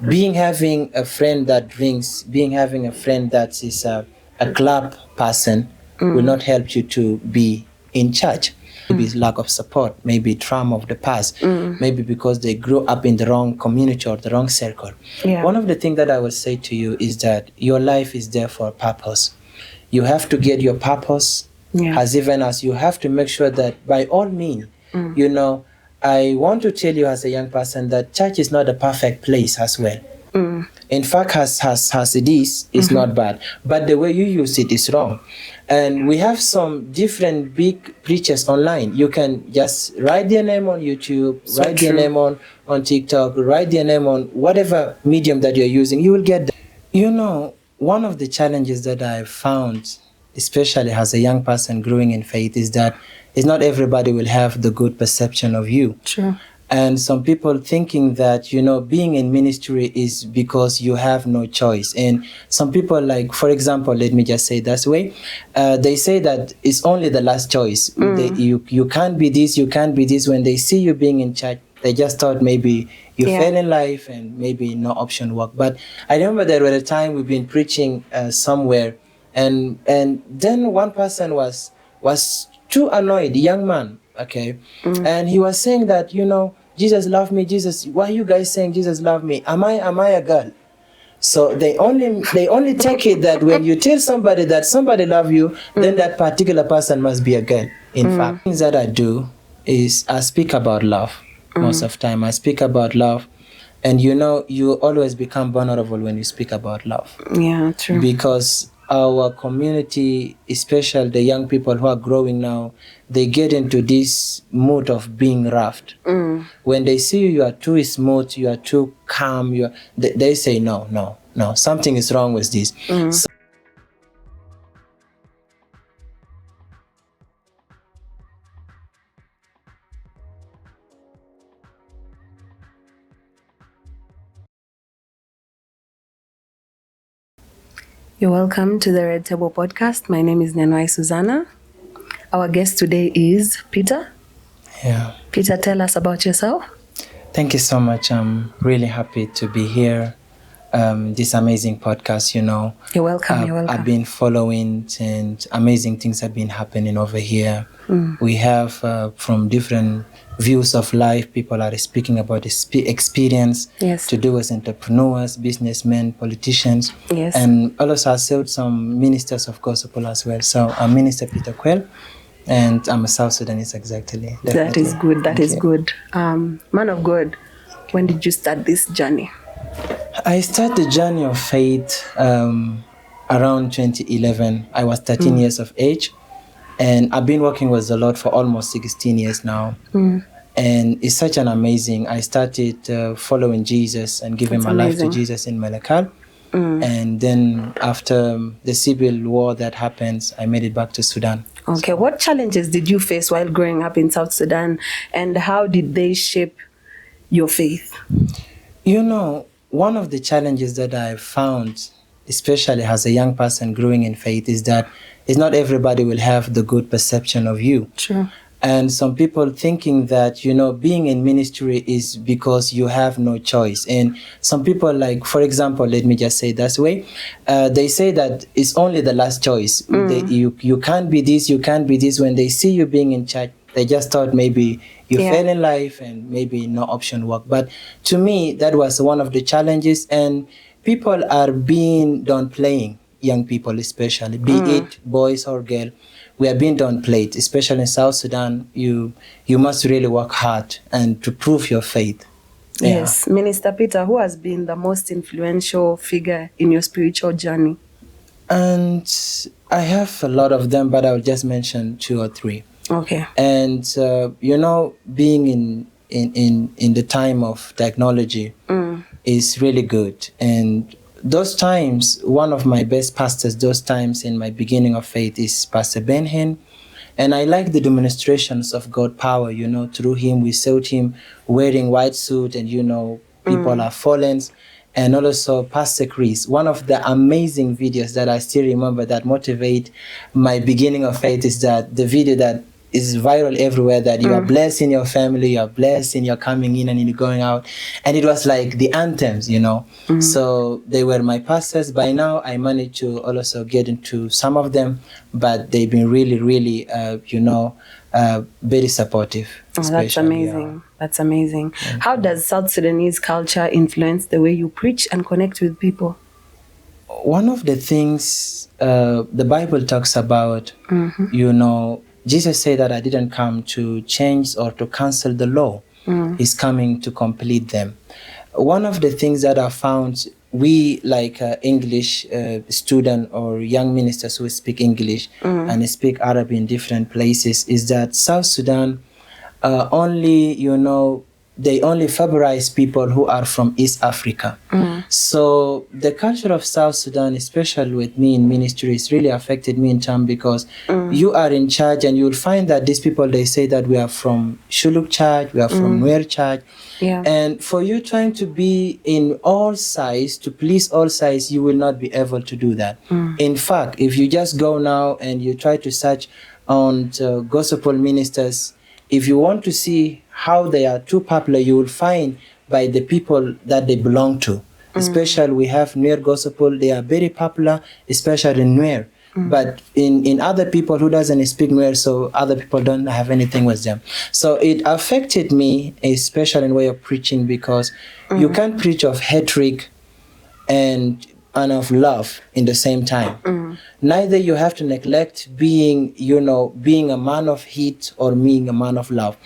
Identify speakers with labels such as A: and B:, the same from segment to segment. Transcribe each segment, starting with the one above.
A: Being having a friend that drinks, having a friend that is a club person will not help you to be in church. Maybe it's lack of support, maybe trauma of the past, maybe because they grew up in the wrong community or the wrong circle.
B: Yeah.
A: One of the things that I would say to you is that your life is there for a purpose. You have to get your purpose, as even as you have to make sure that by all means, you know, I want to tell you as a young person that church is not a perfect place as well. In fact, as it is, it's not bad. But the way you use it is wrong. And we have some different big preachers online. You can just write their name on YouTube, write their name on TikTok, write their name on whatever medium that you're using. You will get that. You know, one of the challenges that I've found, especially as a young person growing in faith, is that it's not everybody will have the good perception of you.
B: True.
A: And some people thinking that, you know, being in ministry is because you have no choice. And some people, like, for example, let me just say that way, they say that it's only the last choice. You can't be this, you can't be this. When they see you being in church, they just thought maybe you fail in life and maybe no option work. But I remember there was a time we've been preaching somewhere, and then one person was too annoyed, young man, okay? And he was saying that, you know, Jesus loved me. Jesus, why are you guys saying Jesus loved me? Am I a girl? So they only take it that when you tell somebody that somebody love you, then that particular person must be a girl. In fact, things that I do is I speak about love. Most of the time I speak about love. And you know, you always become vulnerable when you speak about love.
B: Yeah, true.
A: Because our community, especially the young people who are growing now, they get into this mood of being roughed. When they see you are too smooth, you are too calm, they say, no, something is wrong with this. So
B: You're welcome to the Red Table Podcast. My name is Nyanwai Susanna. Our guest today is Peter.
A: Yeah.
B: Peter, tell us about yourself.
A: Thank you so much. I'm really happy to be here. This amazing podcast, you know.
B: You're welcome.
A: I've been following, and amazing things have been happening over here. We have from different views of life, people are speaking about the experience to do as entrepreneurs, businessmen, politicians, and also I served some ministers of gospel as well. So I'm Minister Peter Kuel, and I'm a South Sudanese exactly. Definitely.
B: That is good. That is good. Man of God, when did you start this journey?
A: I started the journey of faith around 2011. I was 13 years of age, and I've been working with the Lord for almost 16 years now. And it's such an amazing. I started following Jesus and giving my life to Jesus in Malakal. And then after the civil war that happens, I made it back to Sudan.
B: Okay, what challenges did you face while growing up in South Sudan, and how did they shape your faith?
A: You know, one of the challenges that I've found, especially as a young person growing in faith, is that it's not everybody will have the good perception of you.
B: True.
A: And some people thinking that, you know, being in ministry is because you have no choice. And some people, like, for example, let me just say that way, they say that it's only the last choice. You can't be this, you can't be this. When they see you being in church, they just thought maybe you fail in life and maybe no option work. But to me, that was one of the challenges. And people are being downplaying, young people especially, be it boys or girls. We are being downplayed, especially in South Sudan. You must really work hard and to prove your faith.
B: Yes. Minister Peter, who has been the most influential figure in your spiritual journey?
A: And I have a lot of them, but I'll just mention 2 or 3.
B: Okay.
A: And, you know, being in the time of technology is really good. And those times, one of my best pastors, those times in my beginning of faith, is Pastor Ben Hinn. And I like the demonstrations of God power, you know, through him. We saw him wearing white suit and, you know, people are fallen. And also Pastor Chris, one of the amazing videos that I still remember that motivate my beginning of faith is that the video that is viral everywhere that you are blessed in your family, you are blessed in your coming in and in going out. And it was like the anthems, So they were my pastors. By now, I managed to also get into some of them, but they've been really, really, very supportive.
B: Oh, that's amazing. That's amazing. How does South Sudanese culture influence the way you preach and connect with people?
A: One of the things the Bible talks about, Jesus said that I didn't come to change or to cancel the law. He's coming to complete them. One of the things that I found, we like English student or young ministers who speak English and speak Arabic in different places, is that South Sudan they only favorize people who are from East Africa. So the culture of South Sudan, especially with me in ministries, really affected me in terms because you are in charge and you'll find that these people, they say that we are from Shuluk Church, we are from Nuer Church.
B: Yeah.
A: And for you trying to be in all sides, to please all sides, you will not be able to do that. In fact, if you just go now and you try to search on gospel ministers, if you want to see how they are too popular, you will find by the people that they belong to. Especially we have Nuer gospel, they are very popular, especially in Nuer. But in other people who doesn't speak Nuer, so other people don't have anything with them. So it affected me, especially in way of preaching, because you can't preach of hatred and of love in the same time. Neither you have to neglect being a man of hate or being a man of love.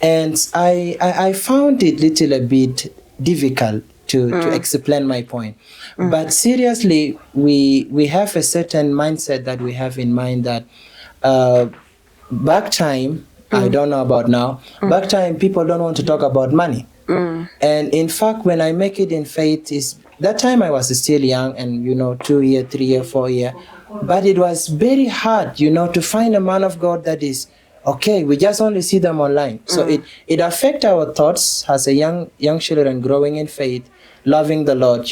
A: And I found it little a bit difficult to explain my point. But seriously, we have a certain mindset that we have in mind that back time, I don't know about now, back time people don't want to talk about money. And in fact, when I make it in faith, is that time I was still young and 2 year, 3 year, 4 year, but it was very hard, to find a man of God that is okay. We just only see them online, so it affects our thoughts as a young children growing in faith, loving the Lord.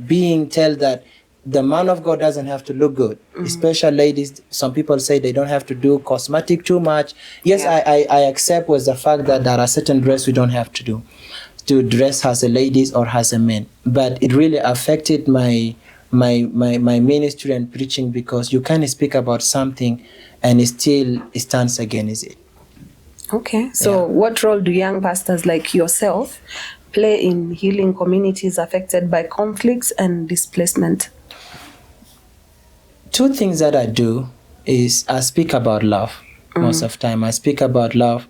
A: Being told that the man of God doesn't have to look good, especially ladies. Some people say they don't have to do cosmetic too much. Yes, I accept with the fact that there are certain dress we don't have to do, to dress as a ladies or as a man. But it really affected my ministry and preaching, because you can't speak about something and it still stands against it.
B: Okay, so what role do young pastors like yourself play in healing communities affected by conflicts and displacement?
A: Two things that I do is I speak about love. Most of the time I speak about love.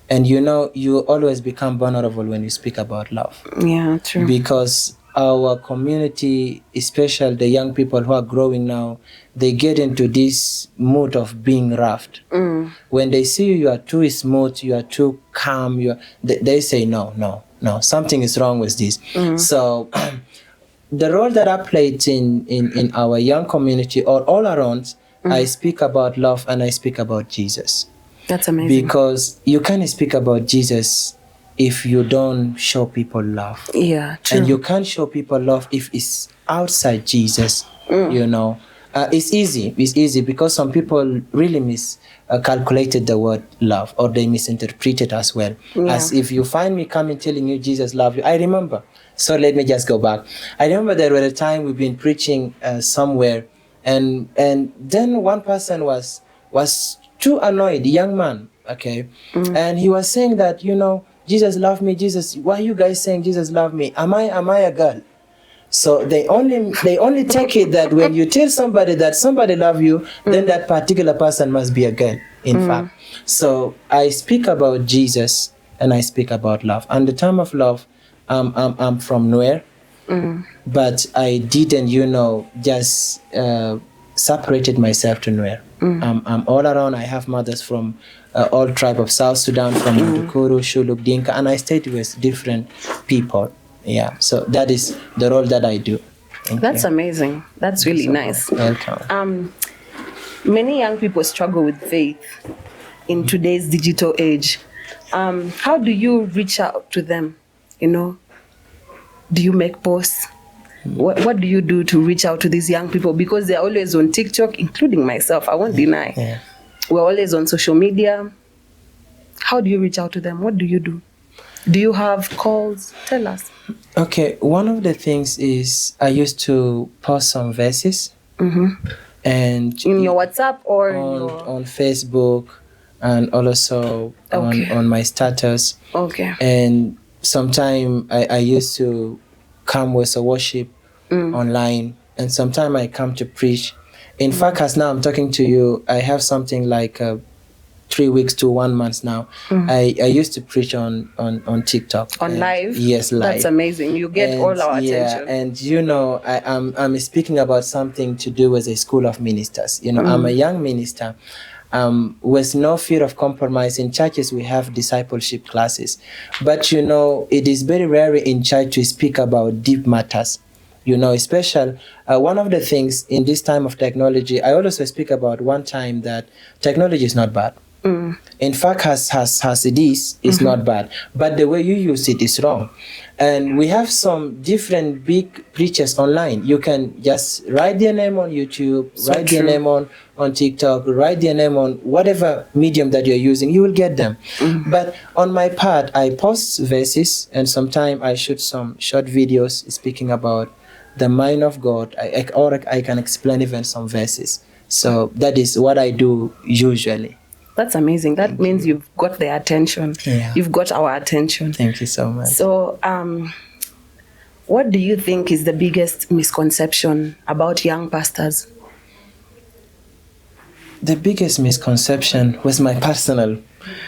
A: And you always become vulnerable when you speak about love.
B: Yeah, true.
A: Because our community, especially the young people who are growing now, they get into this mood of being roughed. When they see you are too smooth, you are too calm, they say, no, something is wrong with this. So the role that I played in our young community or all around, I speak about love and I speak about Jesus.
B: That's amazing.
A: Because you can't speak about Jesus if you don't show people love.
B: Yeah, true.
A: And you can't show people love if it's outside Jesus. It's easy because some people really miscalculated the word love, or they misinterpret it as well. As if you find me coming telling you Jesus love you. I remember. So let me just go back. I remember there was a time we've been preaching somewhere, and then one person was too annoyed, young man, okay? And he was saying that, Jesus loved me, Jesus, why are you guys saying Jesus loved me? Am I a girl? So they only take it that when you tell somebody that somebody love you, then that particular person must be a girl, in fact. So I speak about Jesus and I speak about love. And the term of love, I'm from Nuer, but I didn't, just separated myself to Nuer. I'm all around. I have mothers from all tribe of South Sudan, from Ndukuru, Shuluk, Dinka, and I stayed with different people. Yeah, so that is the role that I do.
B: That's amazing. That's really nice.
A: Welcome.
B: Many young people struggle with faith in today's digital age. How do you reach out to them? Do you make posts? What do you do to reach out to these young people? Because they're always on TikTok, including myself. I won't deny.
A: Yeah.
B: We're always on social media. How do you reach out to them? What do you do? Do you have calls? Tell us.
A: Okay, one of the things is I used to post some verses, and
B: In your WhatsApp or
A: on Facebook, and also on my status.
B: Okay.
A: And sometime I used to come with a worship online, and sometime I come to preach. In fact, as now I'm talking to you, I have something like 3 weeks to 1 month now. I used to preach on TikTok.
B: On live?
A: Yes, live.
B: That's amazing. You get all our attention.
A: And I'm speaking about something to do with a school of ministers. I'm a young minister. With no fear of compromise. In churches, we have discipleship classes. But, it is very rare in church to speak about deep matters. Especially one of the things in this time of technology, I also speak about one time that technology is not bad. In fact, as it is, it's not bad. But the way you use it is wrong. And we have some different big preachers online. You can just write their name on YouTube, write their name on TikTok, write their name on whatever medium that you're using, you will get them. But on my part, I post verses, and sometimes I shoot some short videos speaking about the mind of God, or I can explain even some verses. So that is what I do usually.
B: That's amazing. That means you've got their attention.
A: Yeah.
B: You've got our attention.
A: Thank you so much.
B: So, what do you think is the biggest misconception about young pastors?
A: The biggest misconception, with my personal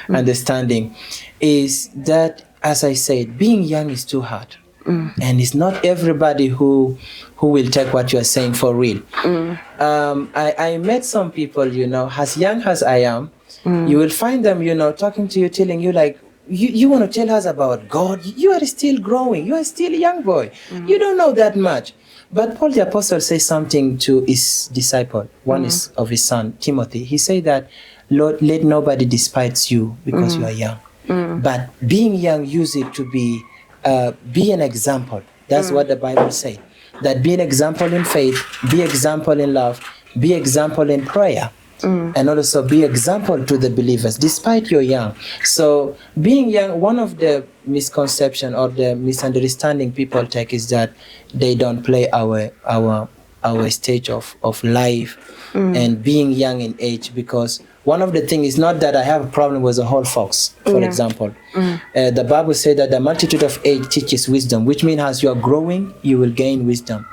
A: understanding, is that, as I said, being young is too hard. And it's not everybody who will take what you are saying for real. I met some people, as young as I am, you will find them, talking to you, telling you like, you want to tell us about God? You are still growing. You are still a young boy. You don't know that much. But Paul the Apostle says something to his disciple. One is of his son, Timothy. He said that, Lord, let nobody despise you because you are young. But being young, use it to be an example. That's what the Bible says. That be an example in faith, be example in love, be example in prayer, and also be example to the believers, despite you're young. So being young, one of the misconception or the misunderstanding people take is that they don't play our stage of life and being young in age, because one of the things is not that I have a problem with the whole folks, for example. The Bible says that the multitude of age teaches wisdom, which means as you are growing, you will gain wisdom,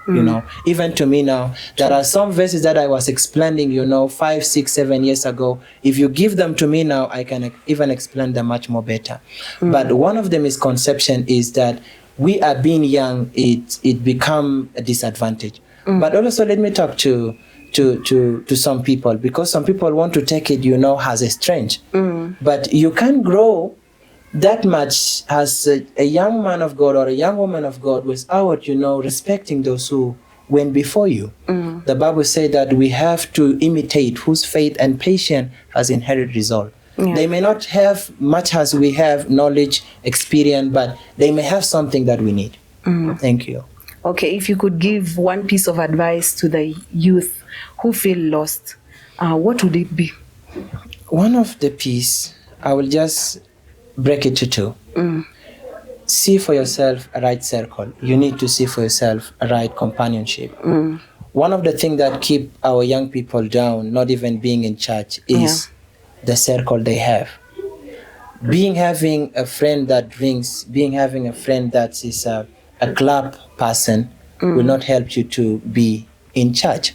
A: Even to me now, there are some verses that I was explaining, 5, 6, 7 years ago. If you give them to me now, I can even explain them much more better. But one of the misconception is that we are being young, it become a disadvantage. But also let me talk to some people, because some people want to take it, as a strength. But you can't grow that much as a young man of God or a young woman of God without, respecting those who went before you. The Bible says that we have to imitate whose faith and patience has inherited result. They may not have much as we have knowledge, experience, but they may have something that we need. Thank you.
B: Okay, if you could give one piece of advice to the youth who feel lost, what would it be?
A: One of the piece, I will just break it to two. See for yourself a right circle. You need to see for yourself a right companionship. One of the things that keep our young people down, not even being in church, is the circle they have. Having a friend that drinks, having a friend that is a club person will not help you to be in church.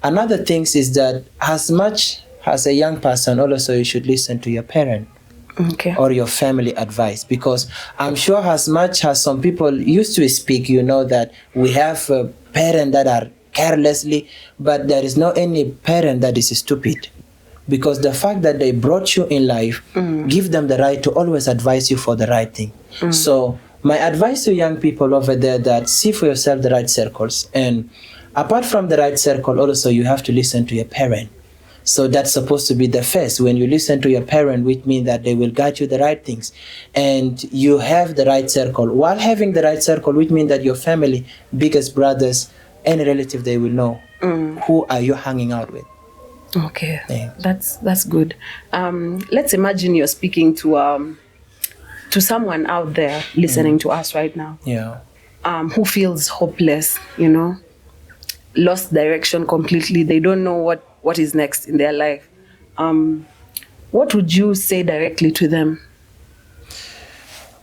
A: Another thing is that as much as a young person, also you should listen to your parent or your family advice, because I'm sure as much as some people used to speak, that we have parents that are carelessly, but there is no any parent that is stupid. Because the fact that they brought you in life, give them the right to always advise you for the right thing. So my advice to young people over there, that see for yourself the right circles. And apart from the right circle, also you have to listen to your parent. So that's supposed to be the first. When you listen to your parent, which means that they will guide you the right things. And you have the right circle. While having the right circle, which means that your family, biggest brothers, any relative, they will know who are you hanging out with.
B: Okay,
A: Yeah.
B: that's good. Let's imagine you're speaking to someone out there listening to us right now,
A: Yeah.
B: who feels hopeless, you know, lost direction completely. They don't know what is next in their life. What would you say directly to them?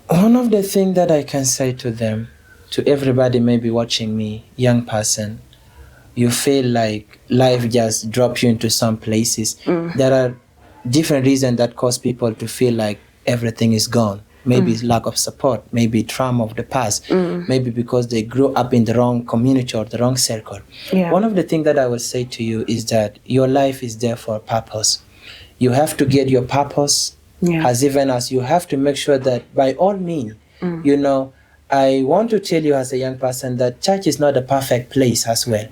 A: One of the things that I can say to them, to everybody maybe watching me, young person, you feel like life just dropped you into some places. There are different reasons that cause people to feel like everything is gone. Maybe it's lack of support, maybe trauma of the past, maybe because they grew up in the wrong community or the wrong circle.
B: Yeah.
A: One of the things that I would say to you is that your life is there for a purpose. You have to get your purpose,
B: Yeah.
A: as even as you have to make sure that by all means, you know, I want to tell you as a young person that church is not a perfect place as well.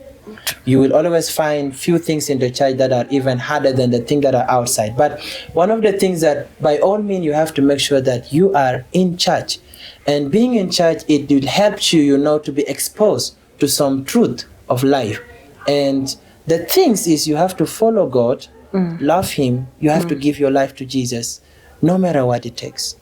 A: You will always find few things in the church that are even harder than the things that are outside. But one of the things that by all means you have to make sure that you are in church. And being in church, it will help you, you know, to be exposed to some truth of life. And the things is you have to follow God, love Him, you have to give your life to Jesus, no matter what it takes.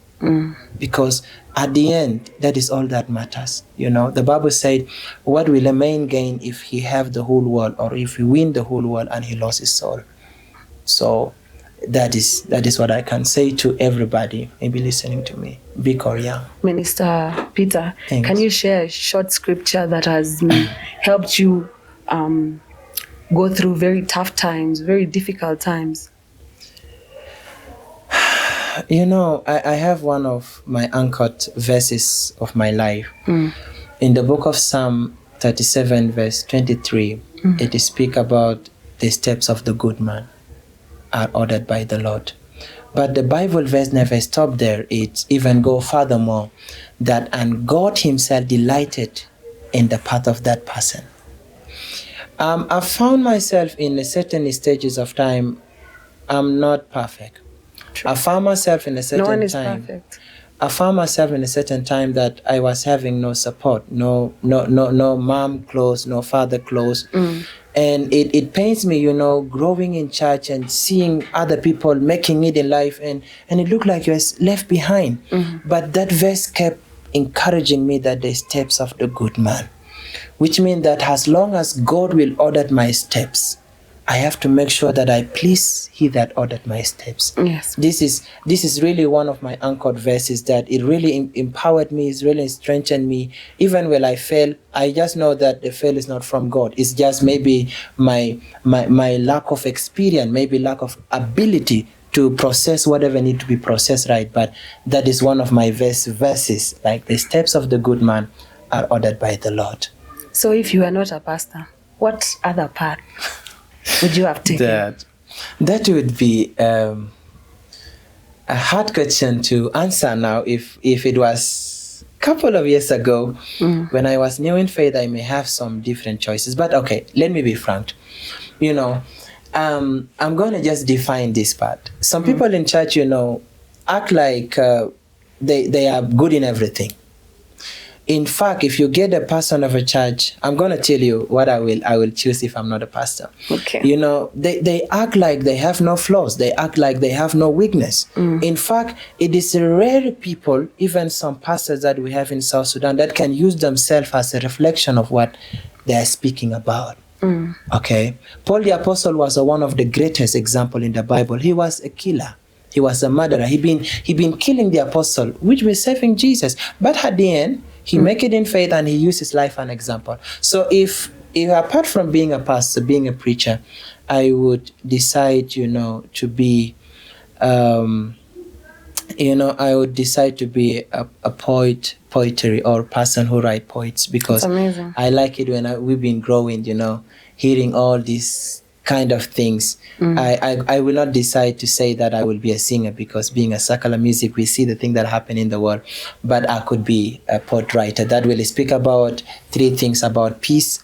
A: Because at the end, that is all that matters. You know, the Bible said, what will a man gain if he have the whole world, or if he win the whole world and he lost his soul? So that is what I can say to everybody maybe listening to me, big or young.
B: Minister Peter,
A: Thanks.
B: can you share a short scripture that has helped you go through very tough times, very difficult times?
A: You know, I have one of my anchored verses of my life. In the book of Psalm 37, verse 23, it speaks about the steps of the good man are ordered by the Lord. But the Bible verse never stopped there. It even go furthermore, that and God Himself delighted in the path of that person. I found myself in a certain stages of time. I'm not perfect. I found myself in a certain
B: No one is
A: time.
B: perfect.
A: I found myself in a certain time that I was having no support, no mom close, no father close. And it pains me, you know, growing in church and seeing other people making it in life, and it looked like you was left behind. But that verse kept encouraging me that the steps of the good man, which means that as long as God will order my steps, I have to make sure that I please He that ordered my steps.
B: Yes.
A: This is really one of my anchored verses that it really empowered me, it's really strengthened me. Even when I fail, I just know that the fail is not from God. It's just maybe my lack of experience, maybe lack of ability to process whatever need to be processed right. But that is one of my verses, like the steps of the good man are ordered by the Lord.
B: So if you are not a pastor, what other path would you have taken?
A: That would be a hard question to answer now. If it was a couple of years ago, when I was new in faith, I may have some different choices. But okay, let me be frank. You know, I'm going to just define this part. Some people in church, you know, act like they are good in everything. In fact, if you get a pastor of a church, I'm going to tell you what I will choose if I'm not a pastor.
B: Okay.
A: You know, they act like they have no flaws. They act like they have no weakness. In fact, it is rare people, even some pastors that we have in South Sudan, that can use themselves as a reflection of what they are speaking about. Okay. Paul the Apostle was one of the greatest example in the Bible. He was a killer. He was a murderer. He been killing the apostle, which was serving Jesus. But at the end, he make it in faith and he used his life as an example. So if apart from being a pastor, being a preacher, I would decide, you know, to be, I would decide to be a poetry or person who write poets, because
B: That's amazing.
A: I like it when we've been growing, you know, hearing all these kind of things. I will not decide to say that I will be a singer, because being a secular music, we see the thing that happen in the world. But I could be a poet writer that will speak about three things: about peace,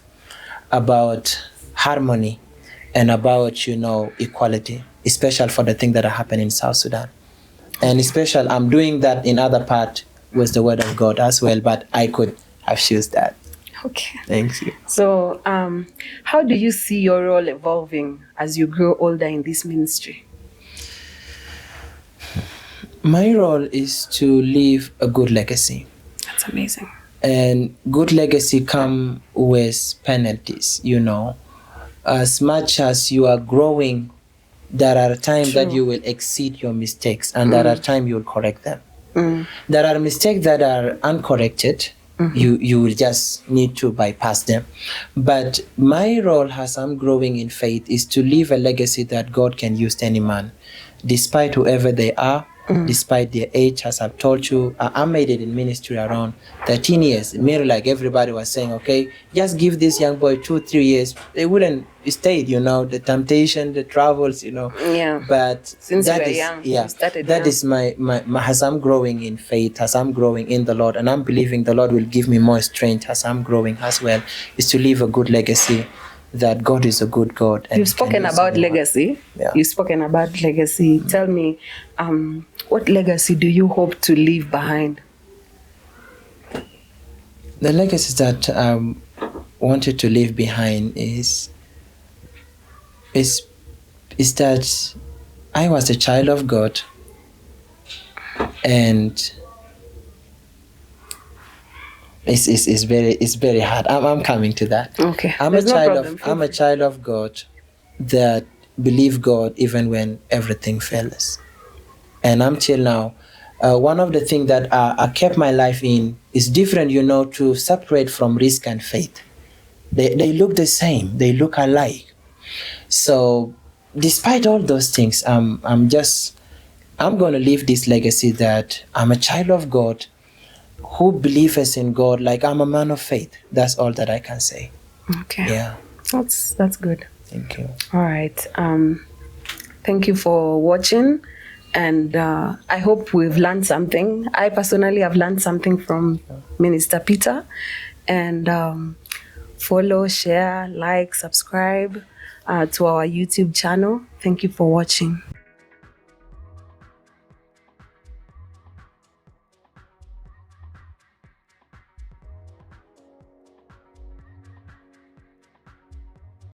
A: about harmony, and about, you know, equality, especially for the thing that are happening in South Sudan. And especially I'm doing that in other part with the word of God as well, but I could have choose that.
B: Okay.
A: Thank you.
B: So, how do you see your role evolving as you grow older in this ministry?
A: My role is to leave a good legacy.
B: That's amazing.
A: And good legacy come with penalties, you know. As much as you are growing, there are times that
B: True.
A: you will exceed your mistakes, and there are times you will correct them. There are mistakes that are uncorrected. You will just need to bypass them. But my role as I'm growing in faith is to leave a legacy that God can use any man, despite whoever they are, despite their age. As I've told you, I made it in ministry around 13 years. Merely like everybody was saying, okay, just give this young boy 2-3 years. They wouldn't stay, you know, the temptation, the travels, you know.
B: Yeah.
A: But
B: Since
A: that
B: you were
A: is,
B: young,
A: yeah,
B: you started
A: that
B: young.
A: is my as I'm growing in faith, as I'm growing in the Lord, and I'm believing the Lord will give me more strength as I'm growing as well, is to leave a good legacy, that God is a good God. And
B: You've
A: He can
B: spoken
A: use
B: about
A: anyone.
B: legacy.
A: Yeah.
B: You've spoken about legacy. Tell me, what legacy do you hope to leave behind?
A: The legacy that I wanted to leave behind is that I was a child of God, and it's very hard. I'm coming to that.
B: Okay.
A: I'm
B: There's
A: a
B: no
A: child
B: problem.
A: of I'm a child of God that believe God even when everything fails. And until now, one of the things that I kept my life in is different, you know, to separate from risk and faith. They look the same. They look alike. So, despite all those things, I'm going to leave this legacy that I'm a child of God who believes in God. Like, I'm a man of faith. That's all that I can say.
B: Okay.
A: Yeah.
B: That's good.
A: Thank you.
B: All right. Thank you for watching, and I hope we've learned something. I personally have learned something from Minister Peter, and follow, share, like, subscribe to our YouTube channel. Thank you for watching.